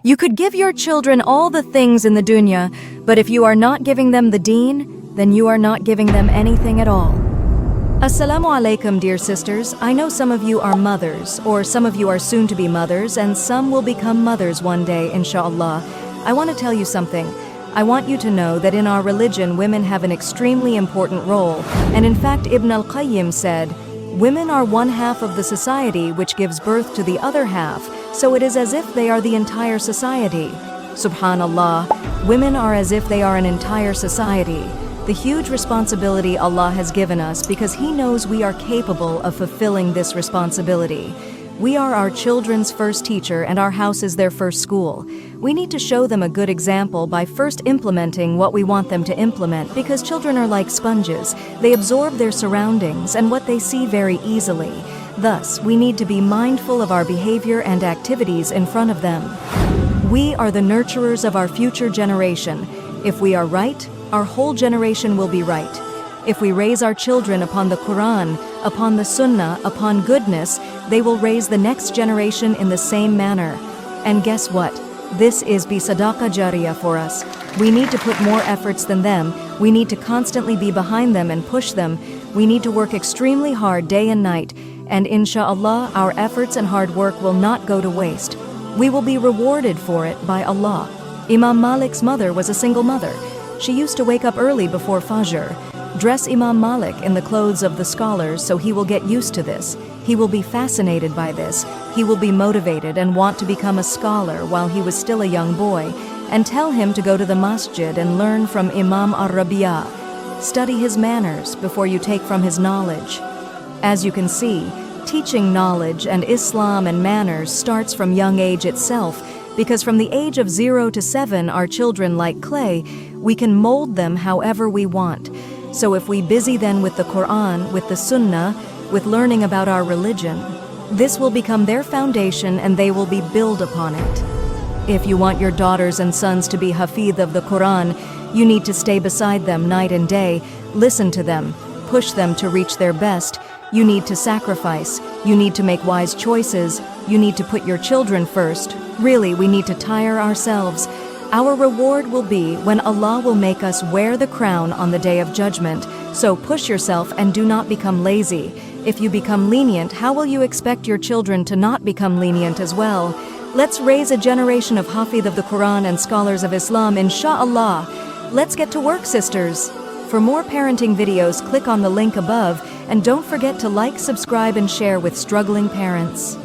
You could give your children all the things in the dunya, but if you are not giving them the deen, then you are not giving them anything at all. Assalamu alaikum, dear sisters. I know some of you are mothers, or some of you are soon to be mothers, and some will become mothers one day, inshallah. I want to tell you something. I want you to know that in our religion, women have an extremely important role, and in fact, Ibn al-Qayyim said, women are one half of the society which gives birth to the other half, so it is as if they are the entire society. Subhanallah, women are as if they are an entire society. The huge responsibility Allah has given us because He knows we are capable of fulfilling this responsibility. We are our children's first teacher and our house is their first school. We need to show them a good example by first implementing what we want them to implement because children are like sponges. They absorb their surroundings and what they see very easily. Thus, we need to be mindful of our behavior and activities in front of them. We are the nurturers of our future generation. If we are right, our whole generation will be right. If we raise our children upon the Quran, upon the Sunnah, upon goodness, they will raise the next generation in the same manner. And guess what? This is sadaqa jariyah for us. We need to put more efforts than them. We need to constantly be behind them and push them. We need to work extremely hard day and night. And inshallah, our efforts and hard work will not go to waste. We will be rewarded for it by Allah. Imam Malik's mother was a single mother. She used to wake up early before Fajr. Dress Imam Malik in the clothes of the scholars so he will get used to this. He will be fascinated by this. He will be motivated and want to become a scholar while he was still a young boy. And tell him to go to the masjid and learn from Imam al-Rabi'a. Study his manners before you take from his knowledge. As you can see, teaching knowledge and Islam and manners starts from young age itself, because from the age of 0 to 7, our children like clay, we can mold them however we want. So if we busy then with the Quran, with the Sunnah, with learning about our religion, this will become their foundation and they will be built upon it. If you want your daughters and sons to be hafidh of the Quran, you need to stay beside them night and day, listen to them, push them to reach their best. You need to sacrifice, you need to make wise choices, you need to put your children first. Really, we need to tire ourselves. Our reward will be when Allah will make us wear the crown on the Day of Judgment. So push yourself and do not become lazy. If you become lenient, how will you expect your children to not become lenient as well? Let's raise a generation of hafidh of the Quran and scholars of Islam, insha'Allah. Let's get to work, sisters. For more parenting videos, click on the link above, and don't forget to like, subscribe, and share with struggling parents.